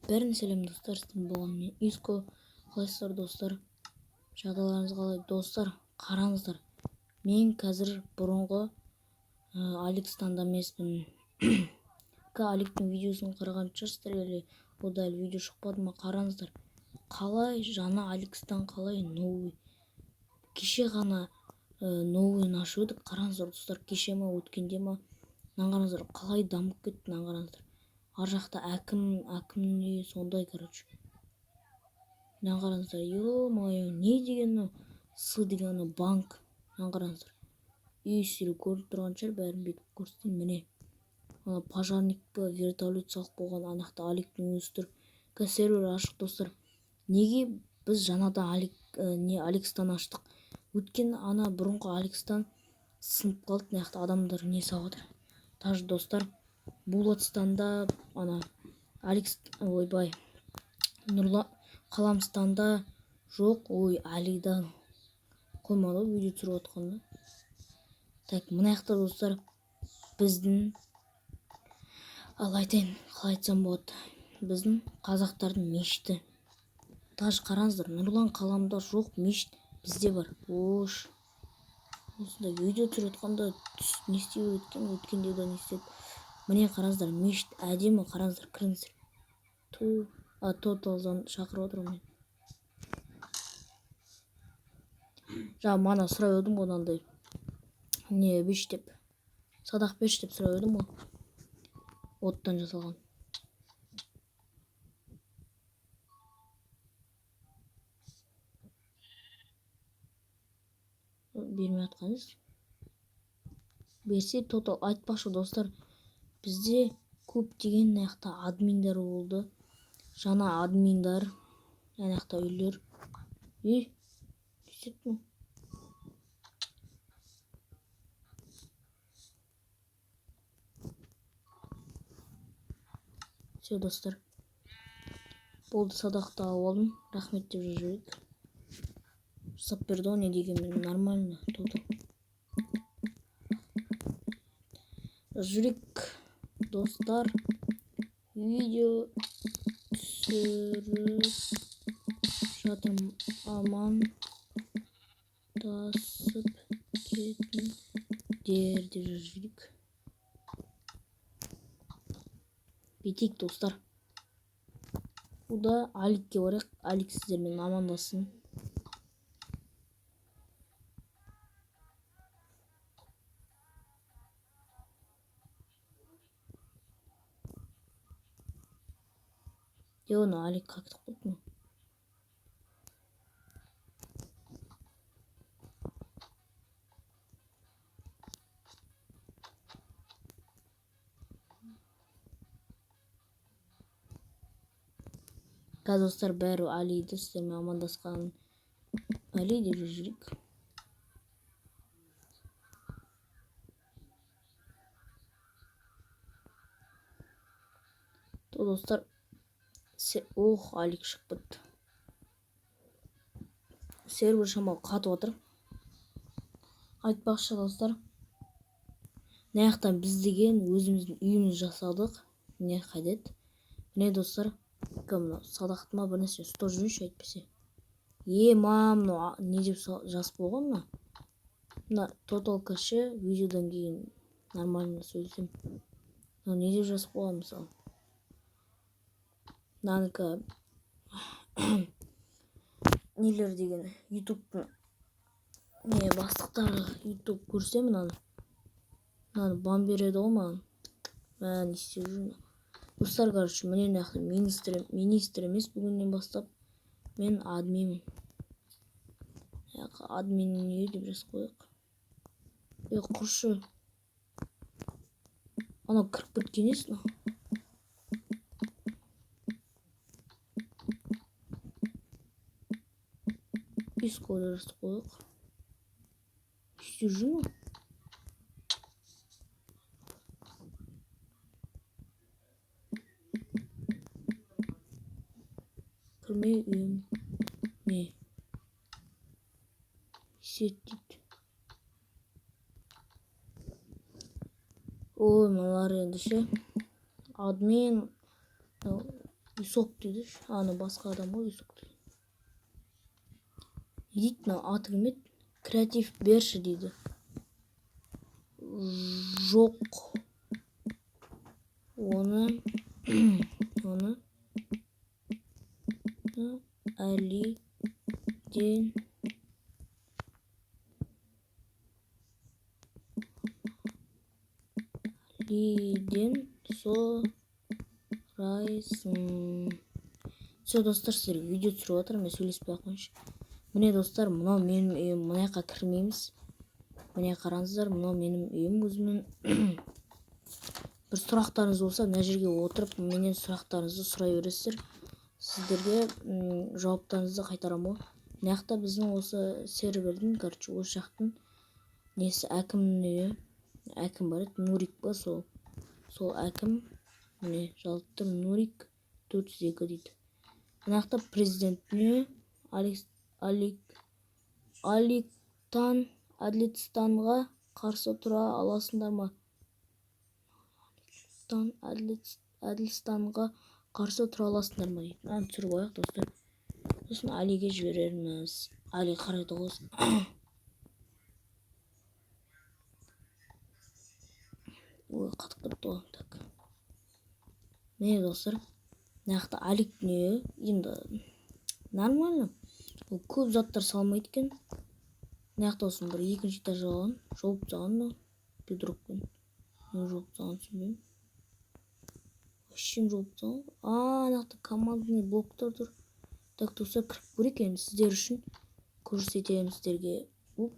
Бәрін сәлем достар, сіздің болған мен Иско. Қалайсыздар достар? Жағдайларыңыз қалай? Достар, қараңыздар. Мен қазір бұрынғы Алекстанда емеспін. Алектің видеосын қараған шығарсыздар, әлі ода әлі видео шықпады ма? Қараңыздар. Қалай жаңа Алекстан қалай новый. Кеше ғана новыйын ашып едік. Қараңыздар достар, кеше ма өткенде ма? Қараңыздар, қалай дамып кетті, қараңыздар. Ар жақта әкім не сондай, короче. Қараңыздар, ё-моё, не деген С деген банк. Қараңыздар. Үй сүрі көріп тұрған шығар, бәрін бетіп көрсетейін, міне. Пожарник па, вертолет салып болған, анақта Алектің өзі тұр. Сервер ашық достар. Неге біз жаңадан Алекстан аштық? Өткен бұрынғы Алекстан сынып қалды, наяқта адамдар не салып отыр. Даже достар, Булатстанда ойбай Қаламстанда жоқ, Алида қоймады видео түсіріп отқанда. Так, мына жақта достар, біздің айтайын, қалай айтсам болады, біздің қазақтардың мешіті. Даже қараңыздар, Нұрлан Қаламда жоқ мешіт, бізде бар. Осында видео түсіріп отқанда не істеп өткенде де не істеді. Міне қараңыздар, мешіт әдемі, қараңыздар, кіріңіздер. Тоталдан шақырып отырмын мен. Жаңа мана сұрап едім онандай. Не беш деп. Садақ беш деп сұрап едім ғой. Оттан жасалған. Бермей атқаныз. Берсе тотал айтпақшы достар. Бізде көп деген наяқта админдар болды. Жаңа админдар. Наяқта үйлер. Түсет Все достар. Болды, садақты алып алдым. Рахмет деп жүрейік. Жасап берді не дегенмен нормально. Жүрек достар, видео түсіріп жатырмын, амандасып кетіңдер деп жүрек. Бетейік достар. Бұда Аликке барайық, Алик сіздермен амандасын. Оны Алик қақтық болды ма? Қазір достар бәрі Алиді сіздермен амандасқан. Али деп жүрек. Достар, Алик шығып бітті. Сервер шамалы қатып отыр. Айтпақшы достар, наяқтан біз деген өзіміздің үйіміз жасадық. Не қайдет? Міне достар, садақты ма бір нәрсе ұстап жүрінші әйтпесе. Мам, не деп жазып болған ма? Мына тотал кәші видеодан кейін нормально сөйлесем. Не деп жазып болған мысалы? Наныкі нелер деген ютубтың не бастықтары ютуб көрсем мынаны бан береді ғой маған. Не істеп жүрмін. Достар, короче, міне наяқты министр емес, бүгіннен бастап мен админмін. Админ не деп жазып қойық. Құршы. Кіріп кеткен есін. Искода жазып қойық. Істеп жүрмін. Кірме үйіме. Сет дейді. Мыналар енді ше. Админ Исок дейді. Аны басқа адам ғой Исок дейді. Не дейді мына аты кім еді? Креатив берші дейді. Жоқ. Оны Алиден сұрайсың. Все, достар, сіздерге видео түсіріп жатырмын, мен сөйлеспей ақ қойыңызшы. Міне достар, мынау менің үйім, мына жаққа кірмейміз. Міне қараңыздар, мынау менің үйім өзімнің. Бір сұрақтарыңыз болса, мына жерге отырып, менен сұрақтарыңызды сұрай бересіздер. Сіздерге жауаптарыңызды қайтарамын ғой. Мына жақта біздің осы сервердің, короче, осы жақтың несі әкімнің үйі. Әкім бар еді, Нурик па, сол әкім. Міне жазылып тұр, Нурик 402 дейді. Мына жақта президенттің үйі. Әділетстанға қарсы тұра аласыңдар ма? Әділетстанға қарсы тұра аласыңдар ма дейді. Мынаны түсіріп қояйық, достар. Сосын Алиге жіберерміз. Али қарайды ғой. Ой, қатып кетті ғой. Так. Міне достар, мына жақта Аликтің үйі. Енді нормально. Ол көп заттар салмайды екен. Мына жақта осының бір екінші этаж алған. Жауып тастаған да бедрокпен. Не жауып тастаған түсінбеймін. Вообще жауып тастаған. Мына жақта командный блоктар тұр. Так, достар, кіріп көрейік енді сіздер үшін көрсетемін сіздерге. Оп.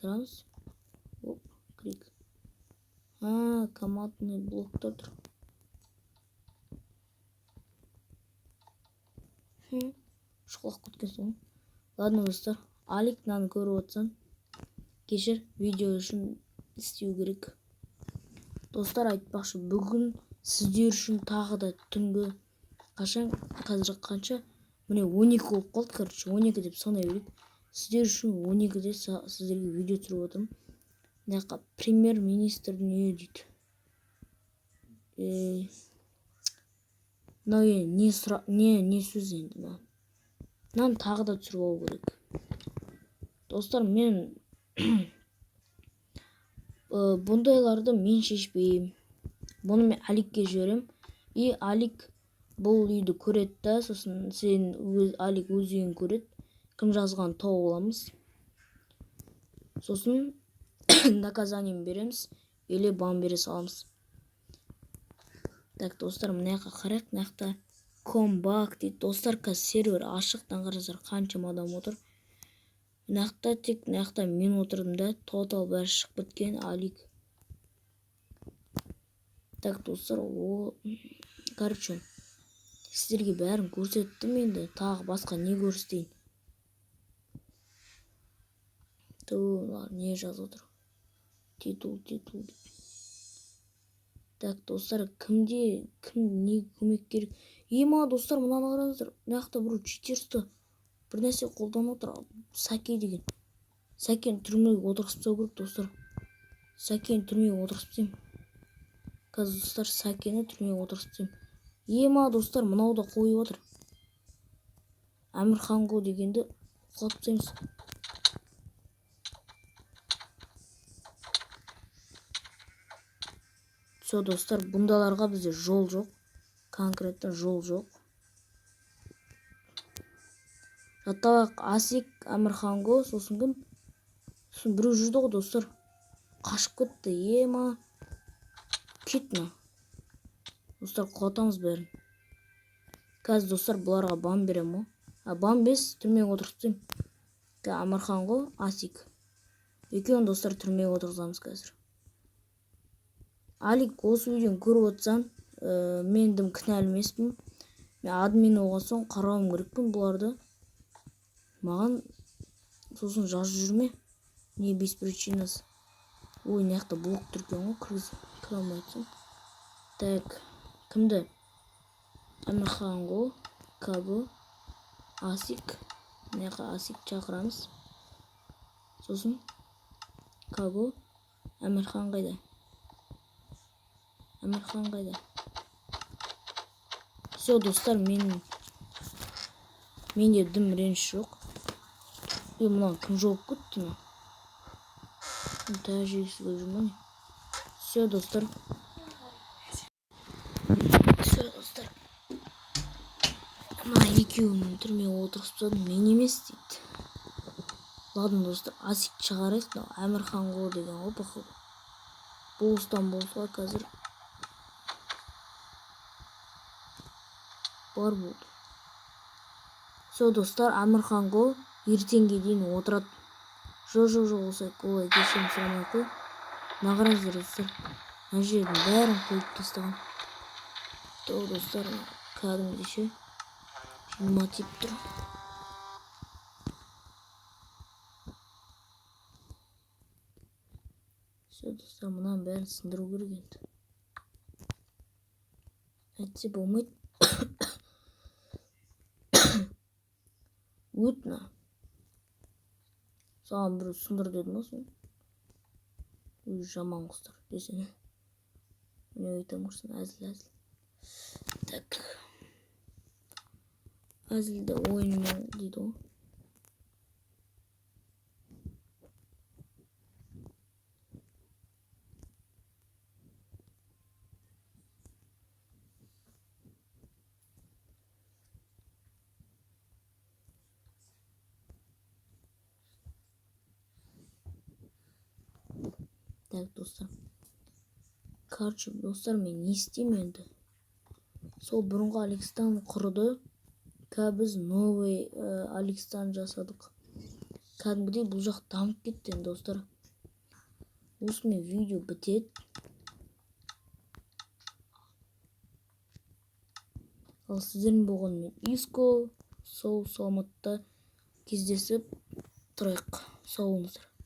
Тұрамыз. Оп, кірейік. Командный блоктар тұр. Шұқылақ көткенсің. Ладно, достар. Алик, мынаны көріп отырсаң, кешір, видео үшін істеу керек. Достар, айтпақшы, бүгін сіздер үшін тағы да түнгі қашан, қазір қанша? Міне 12 болып қалды, короче, 12 деп санай берейік. Сіздер үшін 12-де сіздерге видео түсіріп отырмын. Мына жаққа премьер-министрдің үйі дейді. Мынау не сөз енді мынау? Мынаны тағы да түсіріп алу керек. Достар, мен бұндайларды мен шешпеймін. Бұны мен Аликке жіберем. И Алик бұл үйді көреді да, сосын Алик өз үйін көреді. Кім жазған тауып аламыз. Сосын наказанием береміз. Или бан бере саламыз. Так, достар, мына жаққа қарайық. Мына жақта комбак дейді. Достар, қазір сервер ашықтан қарасыздар, қаншама адам отыр. Мына жақта тек мына жақта мен отырдым да, тотал бәрі шығып біткен. Алик. Так, достар, короче, сіздерге бәрін көрсеттім енді. Тағы басқа не көрсетейін? Не жазып отыр? Титул. Так, достар, кім не көмек керек? Ема, достар, мынаны қараңыздар. Мына жақта бір читерсті бір нәрсе қолданып отыр. Сәке деген. Сәкені түрмеге отырғызып тастау керек, достар. Сәкені түрмеге отырғызып тастайым. Қазір, достар, Сәкені түрмеге отырғызып тастайым. Ема, достар, мынау да қойып отыр. Әмірханго дегенді құлап тастаймыз. Все, достар, бұндаларға бізде жол жоқ. Конкретно жол жоқ. Жаттабақ Асик, Әмірханго, сосын кім? Сосын біреу жүрді ғой, достар. Қашып кетті, ема. Кетті. Достар, құлатамыз бәрін. Қазір, достар, бұларға бан берем о. Бан бес, түрмеге отырғызып. Әмірханго, Асик. Екеуін, достар, түрмеге отырғызамыз қазір. Алик, осы видеоны көріп отырсаң, мен дым кінәлі емеспін. Мен админ болған соң қарауым керекпін бұларды. Маған сосын жазып жүрме. Не без причинасы. Ой, мына жақта блок түркен ғой, кіре алмайсың. Так, кімді? Әмірханго, Каго, Асик. Мына жаққа Асик шақырамыз. Сосын Каго, Әмірхан қайда? Әмірхан қайда? Все достар, менде дым реніш жоқ. Мынаны кім жауып кетті ме? Тәжірибесіз болып жүрмін. Все достар. Мына екеуін түрмеге отырғызып тастадым, мен емес дейді. Ладно достар, асик шығарайық. Әмірхан Қо деген ғой походу. Болыстан болса қазір бар болды. Все достар, Әмірхан Қо ертеңге дейін отырады. Жоқ, олай кешірім сұрамай қой. Мына қараңыздар достар, мына жердің бәрін қойып тастаған. Достар, кәдімгідей ше жиырма тиіп тұр. Все достар, мынаның бәрін сындыру керек енді. Әйтсе болмайды. Өтіна. Саған бір сындыр дедім осы. Өзі жаман қыздар десене. Не айтам көрсін, әзіл. Так. Әзілді ойынмен дейді ғой. Так достар. Короче достар, мен не істеймін енді? Сол бұрынғы Алекстан құрыды. Біз новый Алекстан жасадық. Кәдімгідей бұл жақ дамып кетті достар. Осымен видео бітеді. Ал сіздермен болған мен Иско. Сол саламатта кездесіп тұрайық. Сау болыңыздар.